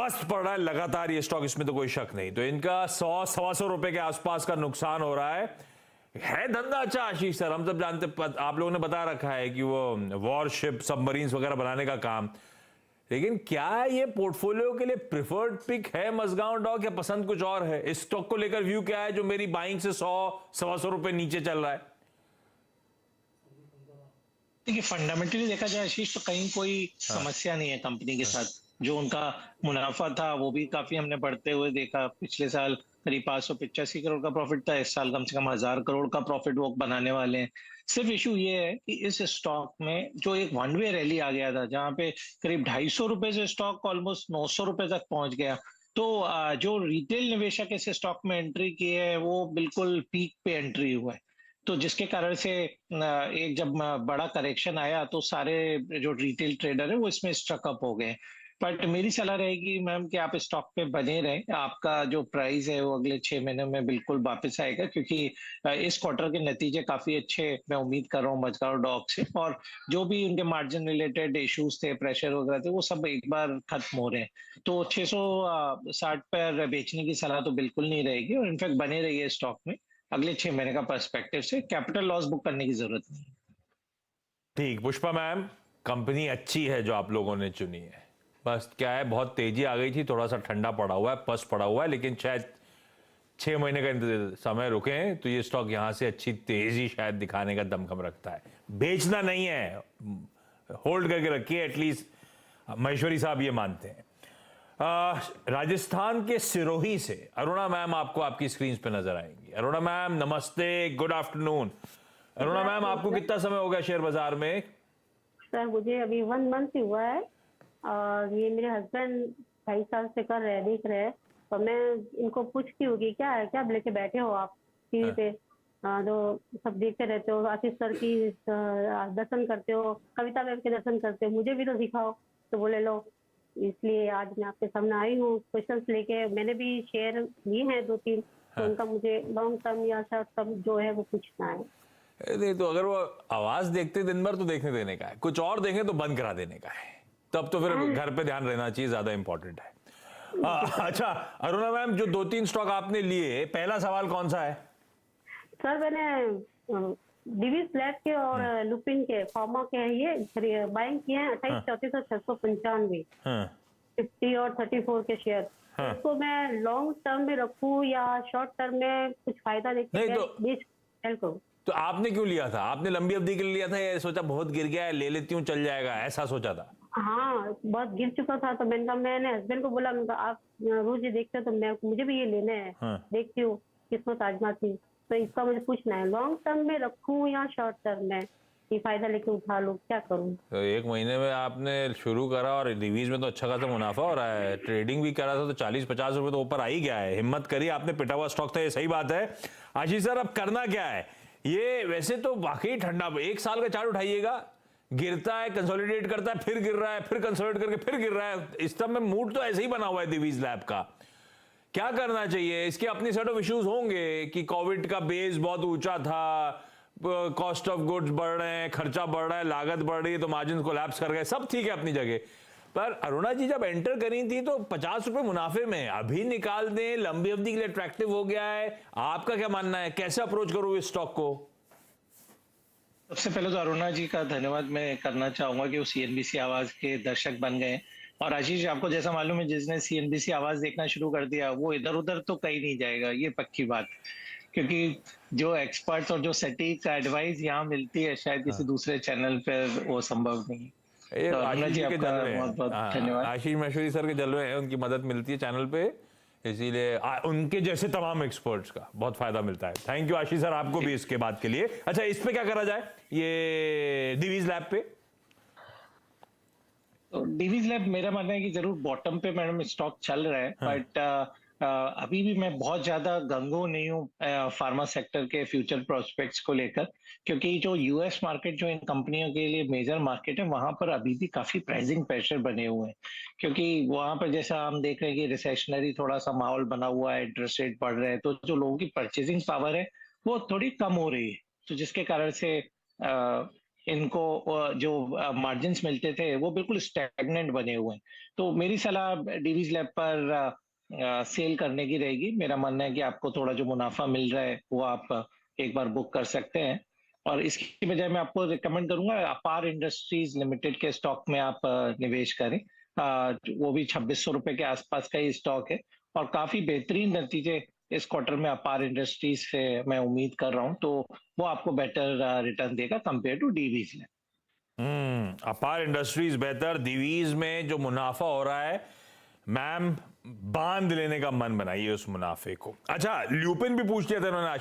मस्त पड़ रहा है लगातार ये स्टॉक, इसमें तो कोई शक नहीं। तो इनका 100-125 रुपए के आसपास का नुकसान हो रहा है धंधा अच्छा आशीष सर, हम सब जानते, आप लोगों ने बता रखा है कि वो वॉरशिप सबमरीन्स वगैरह बनाने का काम, लेकिन क्या ये पोर्टफोलियो के लिए प्रिफर्ड पिक है मजगांव डॉक, या पसंद कुछ और है? इस स्टॉक को लेकर व्यू क्या है जो मेरी बाइंग से 100-125 रुपए नीचे चल रहा है? देखिए, फंडामेंटली देखा जाए आशीष, तो कहीं कोई समस्या नहीं है कंपनी के साथ। जो उनका मुनाफा था वो भी काफी हमने बढ़ते हुए देखा। पिछले साल करीब 585 करोड़ का प्रॉफिट था, इस साल कम से कम 1000 करोड़ का प्रॉफिट वो बनाने वाले हैं। सिर्फ इशू ये है कि इस स्टॉक में जो एक वन वे रैली आ गया था, जहां पे करीब 250 रुपए से स्टॉक ऑलमोस्ट 900 रुपए तक पहुंच गया। तो जो रिटेल निवेशक इस स्टॉक में एंट्री की है वो बिल्कुल पीक पे एंट्री हुआ है। तो जिसके कारण से एक जब बड़ा करेक्शन आया तो सारे जो रिटेल ट्रेडर है वो इसमें स्ट्रक अप हो गए। बट मेरी सलाह रहेगी मैम कि आप स्टॉक पे बने रहें। आपका जो प्राइस है वो अगले 6 महीने में बिल्कुल वापस आएगा, क्योंकि इस क्वार्टर के नतीजे काफी अच्छे मैं उम्मीद कर रहा हूँ मजगांव डॉक से। और जो भी उनके मार्जिन रिलेटेड इश्यूज थे, प्रेशर वगैरह थे, वो सब एक बार खत्म हो रहे हैं। तो 660 पर बेचने की सलाह तो बिल्कुल नहीं रहेगी, और इनफैक्ट बने रहिए स्टॉक में। अगले 6 महीने का पर्सपेक्टिव से कैपिटल लॉस बुक करने की जरूरत नहीं। ठीक, पुष्पा मैम, कंपनी अच्छी है जो आप लोगों ने चुनी है, बस क्या है बहुत तेजी आ गई थी, थोड़ा सा ठंडा पड़ा हुआ है, पस पड़ा हुआ है, लेकिन शायद 6 महीने का समय रुके तो ये स्टॉक यहां से अच्छी तेजी शायद दिखाने का दमखम रखता है। बेचना नहीं है, होल्ड करके रखिए, एटलीस्ट महेश्वरी साहब ये मानते हैं। राजस्थान के सिरोही से अरुणा मैम आपको आपकी स्क्रीन पे नजर आएंगी। अरुणा मैम नमस्ते, गुड आफ्टरनून। अरुणा मैम, आपको कितना समय हो गया शेयर बाजार में? सर मुझे अभी 1 मंथ ही हुआ है, और ये मेरे हस्बैंड 2.5 साल से कर रहे हैं, देख रहे हैं। तो मैं इनको पूछती हूँ कि क्या है, क्या लेके बैठे हो आप टीवी पे, जो सब देखते रहते हो, आशीष सर की दर्शन करते हो, कविता मैम के दर्शन करते हो, मुझे भी तो सिखाओ। तो बोले लो, इसलिए आज मैं आपके सामने आई हूँ क्वेश्चंस लेके। मैंने भी शेयर लिए हैं 2-3, तो उनका मुझे लॉन्ग टर्म या शॉर्ट टर्म जो है वो पूछना है। नहीं तो अगर वो आवाज देखते दिन भर तो देखने देने का है, कुछ और देखें तो बंद करा देने का है, तब तो फिर घर पे ध्यान रहना चाहिए, ज्यादा इंपॉर्टेंट है। अच्छा अरुणा मैम, जो 2-3 स्टॉक आपने लिए, पहला सवाल कौन सा है? सर मैंने डिवीज लैब के और लुपिन के फार्मा के हैं, ये बाइंग किए हैं 28-34 और 695, 50 और 34 के शेयर। इसको मैं लॉन्ग टर्म में रखूं या शॉर्ट टर्म में कुछ फायदा देखते हैं? तो आपने क्यों लिया था? आपने लंबी अवधि के लिए लिया था या सोचा बहुत गिर गया है ले लेती हूँ चल जाएगा, ऐसा सोचा था? हाँ, बहुत गिर चुका था, तो मैंने हस्बैंड को बोला, आप रोज ये देखते हो तो मुझे भी ये लेना है। देखती हूँ किस्मत आजमाती, तो इसका मुझे पूछना है लॉन्ग टर्म में रखूं या शॉर्ट टर्म में, ये फायदा लेके उठा लूं, क्या करूं? तो 1 महीने में आपने शुरू करा और डिवीज में तो अच्छा खासा मुनाफा हो रहा है, ट्रेडिंग भी करा था तो 40-50 रुपए तो ऊपर आ ही गया है। हिम्मत करिए, आपने पिटा हुआ स्टॉक था, ये सही बात है। आशीष सर, अब करना क्या है? ये वैसे तो वाकई ठंडा, 1 साल का चार्ट उठाइएगा, गिरता है, कंसोलिडेट करता है, फिर गिर रहा है, फिर कंसोलिडेट करके फिर गिर रहा है। इस समय मूड तो ऐसे ही बना हुआ है डिवीज लैब का। क्या करना चाहिए? इसके अपने सेट ऑफ इश्यूज होंगे कि कोविड का बेस बहुत ऊंचा था, कॉस्ट ऑफ गुड्स बढ़ रहे हैं, खर्चा बढ़ रहा है, लागत बढ़ रही है, तो मार्जिन कोलैप्स कर गए, सब ठीक है अपनी जगह। पर अरुणा जी जब एंटर करी थी तो 50 रुपए मुनाफे में, अभी निकाल दें, लंबी अवधि के लिए अट्रैक्टिव हो गया है। आपका क्या मानना है, कैसे अप्रोच करूं इस स्टॉक को? सबसे पहले तो अरुणा जी का धन्यवाद मैं करना चाहूंगा कि वो सीएनबीसी आवाज के दर्शक बन गए। और आशीष, आपको जैसा मालूम है, जिसने सीएनबीसी आवाज देखना शुरू कर दिया वो इधर उधर तो कहीं नहीं जाएगा, ये पक्की बात। क्योंकि जो एक्सपर्ट्स और जो सटीक एडवाइस यहाँ मिलती है, शायद किसी दूसरे चैनल पर वो संभव नहीं। तो अरुणा जी आपका बहुत बहुत धन्यवाद। आशीष महेश्वरी सर के जलवे हैं, उनकी मदद मिलती है चैनल पे, इसीलिए उनके जैसे तमाम एक्सपर्ट्स का बहुत फायदा मिलता है। थैंक यू आशीष सर, आपको भी इसके बाद के लिए। अच्छा, इस पे क्या करा जाए, ये डिवीज लैब पे? तो डिवीज लैब मेरा मानना है कि जरूर बॉटम पे मैडम स्टॉक चल रहा है, बट अभी भी मैं बहुत ज्यादा गंगो नहीं हूँ फार्मा सेक्टर के फ्यूचर प्रोस्पेक्ट्स को लेकर। क्योंकि जो यूएस मार्केट जो इन कंपनियों के लिए मेजर मार्केट है, वहां पर अभी भी काफी प्राइसिंग प्रेशर बने हुए हैं। क्योंकि वहां पर जैसा हम देख रहे हैं कि रिसेशनरी थोड़ा सा माहौल बना हुआ है, इंटरेस्ट रेट बढ़ रहे हैं, तो जो लोगों की परचेजिंग पावर है वो थोड़ी कम हो रही है। तो जिसके कारण से इनको जो मार्जिन्स मिलते थे वो बिल्कुल स्टैग्नेंट बने हुए हैं। तो मेरी सलाह डीवीज लैब पर सेल करने की रहेगी। मेरा मानना है कि आपको थोड़ा जो मुनाफा मिल रहा है वो आप एक बार बुक कर सकते हैं। और इसकी बजाय मैं आपको रिकमेंड करूंगा अपार इंडस्ट्रीज लिमिटेड के स्टॉक में आप निवेश करें। वो भी 2600 रुपए के आसपास का ही स्टॉक है और काफी बेहतरीन नतीजे इस क्वार्टर में अपार इंडस्ट्रीज से मैं उम्मीद कर रहा हूं, तो वो आपको बेटर रिटर्न देगा कंपेयर टू डीवीज लैब। अपार इंडस्ट्रीज बेहतर, दिवीज में जो मुनाफा हो रहा है मैम बांध लेने का मन बनाइए उस मुनाफे को। अच्छा, ल्यूपिन भी पूछ लिया था उन्होंने।